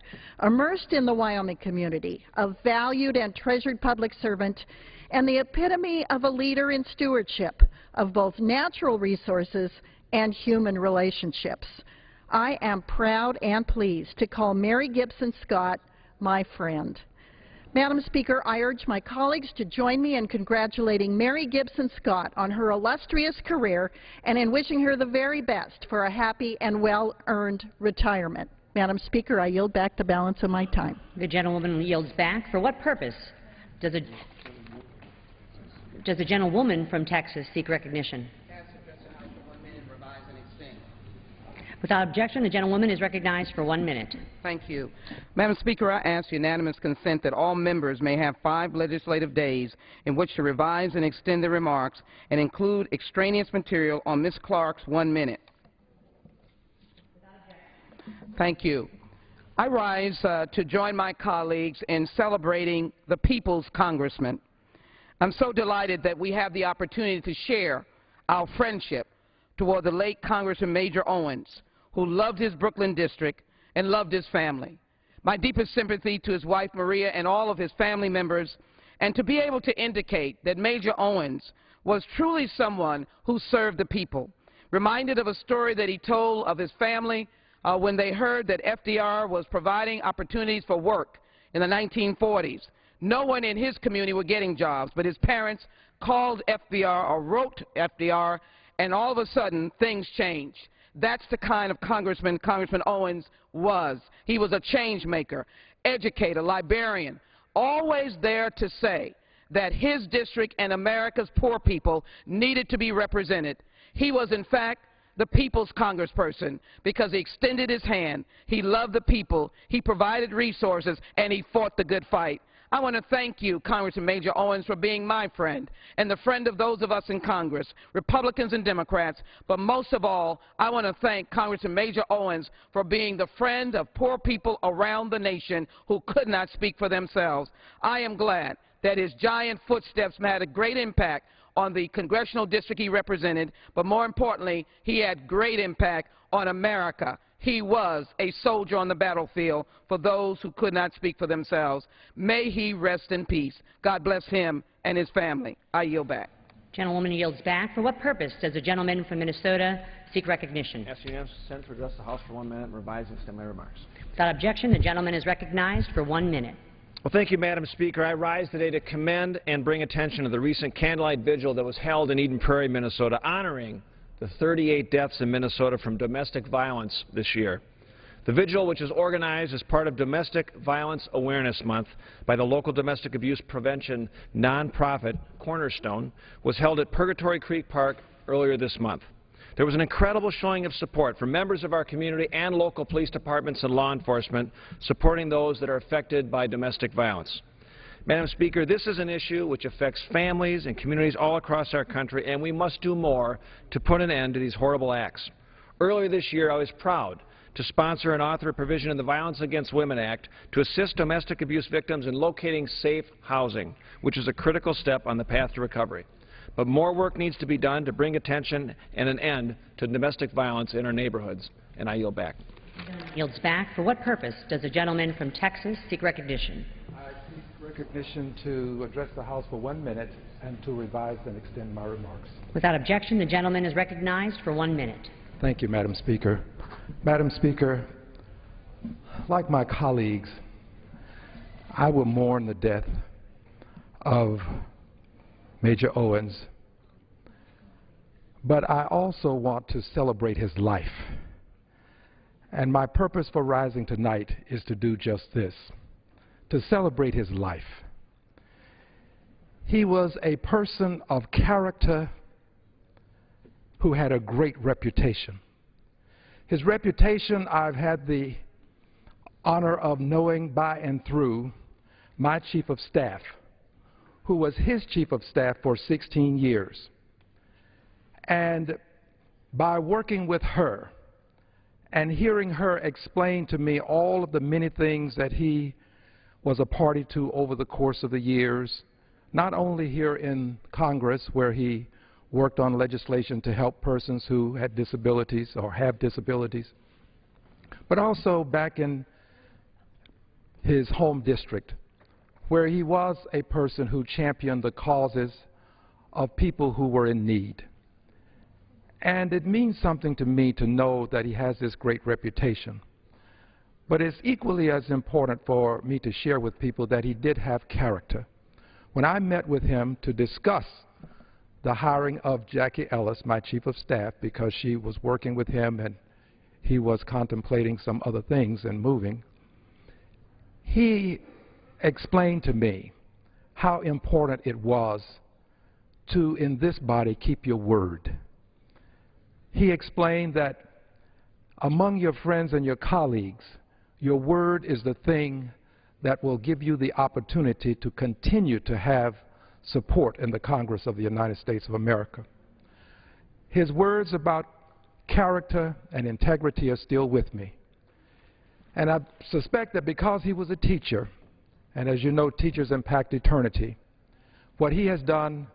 immersed in the Wyoming community, a valued and treasured public servant, and the epitome of a leader in stewardship of both natural resources and human relationships. I am proud and pleased to call Mary Gibson Scott my friend. Madam Speaker, I urge my colleagues to join me in congratulating Mary Gibson Scott on her illustrious career and in wishing her the very best for a happy and well-earned retirement. Madam Speaker, I yield back the balance of my time. The gentlewoman yields back. For what purpose does the gentlewoman from Texas seek recognition? Without objection, the gentlewoman is recognized for 1 minute. Thank you. Madam Speaker, I ask unanimous consent that all members may have 5 legislative days in which to revise and extend their remarks and include extraneous material on Ms. Clark's 1 minute. Thank you. I rise to join my colleagues in celebrating the People's Congressman. I'm so delighted that we have the opportunity to share our friendship toward the late Congressman Major Owens, who loved his Brooklyn district and loved his family. My deepest sympathy to his wife Maria and all of his family members, and to be able to indicate that Major Owens was truly someone who served the people. Reminded of a story that he told of his family when they heard that FDR was providing opportunities for work in the 1940s. No one in his community were getting jobs, but his parents called FDR or wrote FDR, and all of a sudden things changed. That's the kind of Congressman Owens was. He was a change maker, educator, librarian, always there to say that his district and America's poor people needed to be represented. He was, in fact, the people's congressperson because he extended his hand. He loved the people. He provided resources, and he fought the good fight. I want to thank you, Congressman Major Owens, for being my friend and the friend of those of us in Congress, Republicans and Democrats. But most of all, I want to thank Congressman Major Owens for being the friend of poor people around the nation who could not speak for themselves. I am glad that his giant footsteps had a great impact on the congressional district he represented, but more importantly, he had great impact on America. he was a soldier on the battlefield for those who could not speak for themselves. May he rest in peace. God bless him and his family. I yield back. Gentlewoman yields back. For what purpose does the gentleman from Minnesota seek recognition? Ask unanimous consent to address the House for 1 minute and revise and extend my remarks. Without objection, the gentleman is recognized for 1 minute. Well, thank you, Madam Speaker. I rise today to commend and bring attention to the recent candlelight vigil that was held in Eden Prairie, Minnesota, honoring the 38 deaths in Minnesota from domestic violence this year. The vigil, which is organized as part of Domestic Violence Awareness Month by the local domestic abuse prevention nonprofit Cornerstone, was held at Purgatory Creek Park earlier this month. There was an incredible showing of support from members of our community and local police departments and law enforcement supporting those that are affected by domestic violence. Madam Speaker, this is an issue which affects families and communities all across our country, and we must do more to put an end to these horrible acts. Earlier this year, I was proud to sponsor and author a provision in the Violence Against Women Act to assist domestic abuse victims in locating safe housing, which is a critical step on the path to recovery. But more work needs to be done to bring attention and an end to domestic violence in our neighborhoods. And I yield back. Yields back. For what purpose does the gentleman from Texas seek recognition? I seek recognition to address the House for 1 minute and to revise and extend my remarks. Without objection, the gentleman is recognized for 1 minute. Thank you, Madam Speaker. Madam Speaker, like my colleagues, I will mourn the death of Major Owens, but I also want to celebrate his life. And my purpose for rising tonight is to do just this, to celebrate his life. He was a person of character who had a great reputation. His reputation I've had the honor of knowing by and through my Chief of Staff, who was his Chief of Staff for 16 years. And by working with her and hearing her explain to me all of the many things that he was a party to over the course of the years, not only here in Congress where he worked on legislation to help persons who had disabilities or have disabilities, but also back in his home district, where he was a person who championed the causes of people who were in need. And it means something to me to know that he has this great reputation. But it's equally as important for me to share with people that he did have character. When I met with him to discuss the hiring of Jackie Ellis, my Chief of Staff, because she was working with him and he was contemplating some other things and moving, he explained to me how important it was to, in this body, keep your word. He explained that among your friends and your colleagues, your word is the thing that will give you the opportunity to continue to have support in the Congress of the United States of America. His words about character and integrity are still with me. And I suspect that because he was a teacher, and as you know, teachers impact eternity, what he has done,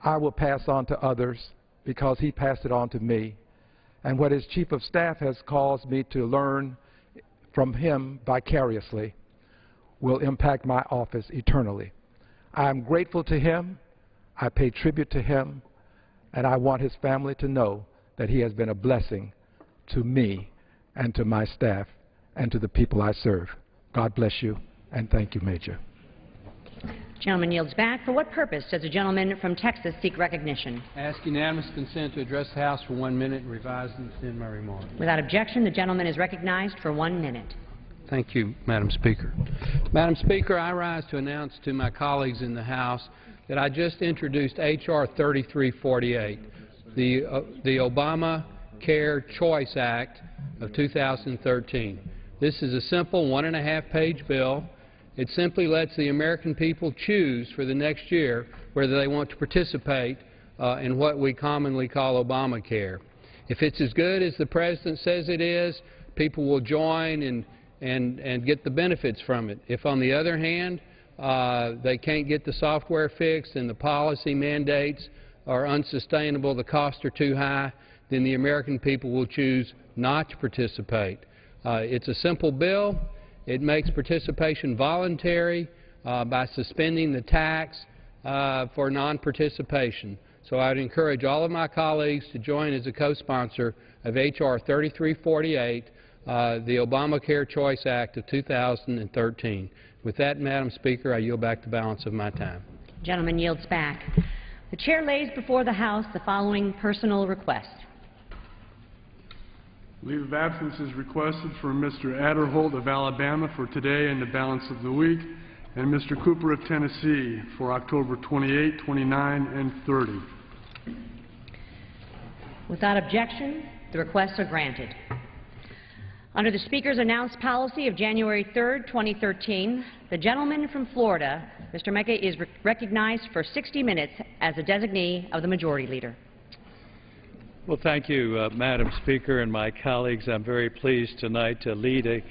I will pass on to others because he passed it on to me. And what his Chief of Staff has caused me to learn from him vicariously will impact my office eternally. I am grateful to him, I pay tribute to him, and I want his family to know that he has been a blessing to me and to my staff and to the people I serve. God bless you, and thank you, Major. Gentleman yields back. For what purpose does the gentleman from Texas seek recognition? I ask unanimous consent to address the House for 1 minute and revise and extend my remarks. Without objection, the gentleman is recognized for 1 minute. Thank you, Madam Speaker. Madam Speaker, I rise to announce to my colleagues in the House that I just introduced H.R. 3348, the Obamacare Choice Act of 2013. This is a simple 1.5-page bill. It simply lets the American people choose for the next year whether they want to participate in what we commonly call Obamacare. If it's as good as the President says it is, people will join and get the benefits from it. If, on the other hand, they can't get the software fixed and the policy mandates are unsustainable, the costs are too high, then the American people will choose not to participate. It's a simple bill. It makes participation voluntary by suspending the tax for non-participation. So I would encourage all of my colleagues to join as a co-sponsor of H.R. 3348, the Obamacare Choice Act of 2013. With that, Madam Speaker, I yield back the balance of my time. The gentleman yields back. The chair lays before the House the following personal request. Leave of absence is requested for Mr. Adderholt of Alabama for today and the balance of the week, and Mr. Cooper of Tennessee for October 28, 29, and 30. Without objection, the requests are granted. Under the Speaker's announced policy of January 3, 2013, the gentleman from Florida, Mr. Mecca, is recognized for 60 minutes as a designee of the Majority Leader. Well, thank you, Madam Speaker and my colleagues. I'm very pleased tonight to lead a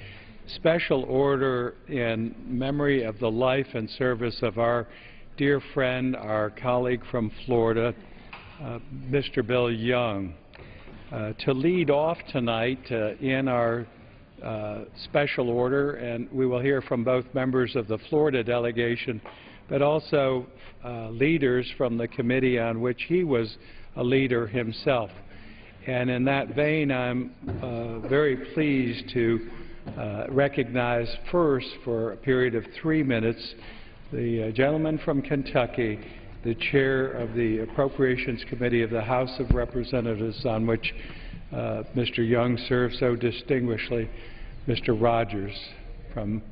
special order in memory of the life and service of our dear friend, our colleague from Florida, Mr. Bill Young. To lead off tonight in our special order, and we will hear from both members of the Florida delegation, but also leaders from the committee on which he was a leader himself. And in that vein, I'm very pleased to recognize first, for a period of 3 minutes, the gentleman from Kentucky, the chair of the Appropriations Committee of the House of Representatives, on which Mr. Young served so distinguishedly, Mr. Rogers from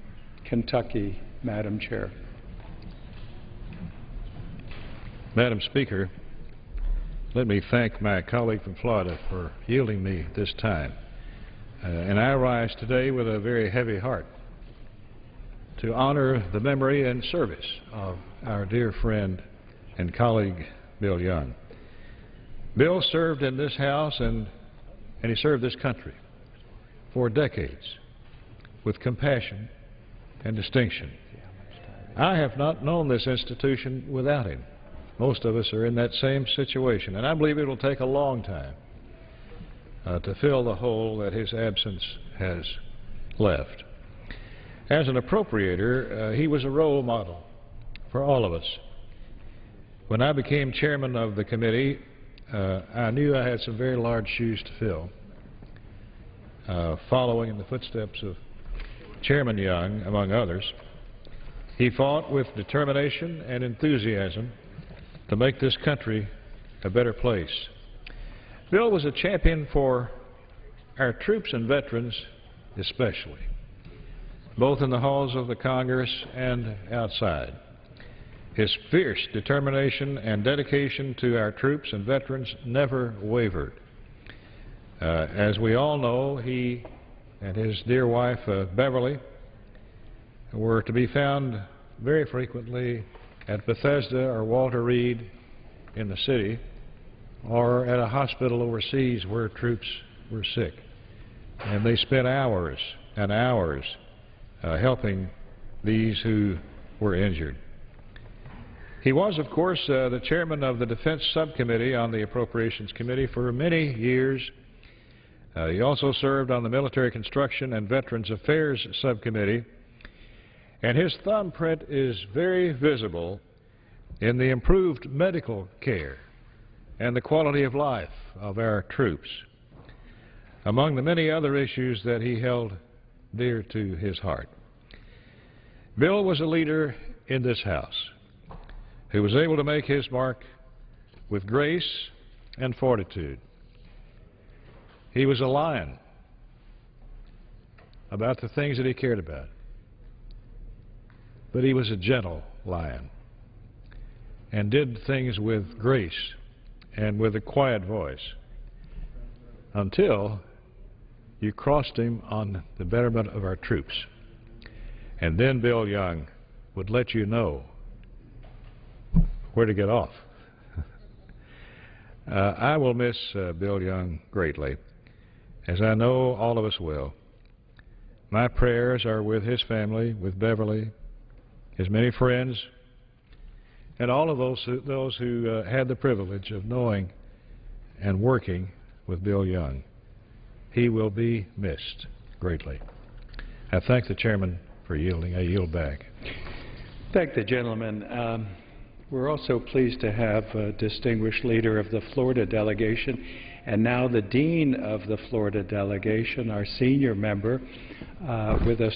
Kentucky, Madam Chair. Madam Speaker, let me thank my colleague from Florida for yielding me this time. And I rise today with a very heavy heart to honor the memory and service of our dear friend and colleague, Bill Young. Bill served in this House and he served this country for decades with compassion and distinction. I have not known this institution without him. Most of us are in that same situation, and I believe it will take a long time to fill the hole that his absence has left. As an appropriator, he was a role model for all of us. When I became chairman of the committee, I knew I had some very large shoes to fill. Following in the footsteps of Chairman Young, among others, he fought with determination and enthusiasm to make this country a better place. Bill was a champion for our troops and veterans especially, both in the halls of the Congress and outside. His fierce determination and dedication to our troops and veterans never wavered. As we all know, he and his dear wife, Beverly, were to be found very frequently at Bethesda or Walter Reed in the city, or at a hospital overseas where troops were sick. And they spent hours and hours helping these who were injured. He was, of course, the chairman of the Defense Subcommittee on the Appropriations Committee for many years. He also served on the Military Construction and Veterans Affairs Subcommittee, and his thumbprint is very visible in the improved medical care and the quality of life of our troops, among the many other issues that he held dear to his heart. Bill was a leader in this House who was able to make his mark with grace and fortitude. He was a lion about the things that he cared about, but he was a gentle lion and did things with grace and with a quiet voice until you crossed him on the betterment of our troops. And then Bill Young would let you know where to get off. I will miss Bill Young greatly, as I know all of us will. My prayers are with his family, with Beverly, his many friends, and all of those who had the privilege of knowing and working with Bill Young. He will be missed greatly. I thank the chairman for yielding. I yield back. Thank the gentleman. We're also pleased to have a distinguished leader of the Florida delegation and now the dean of the Florida delegation, our senior member, with us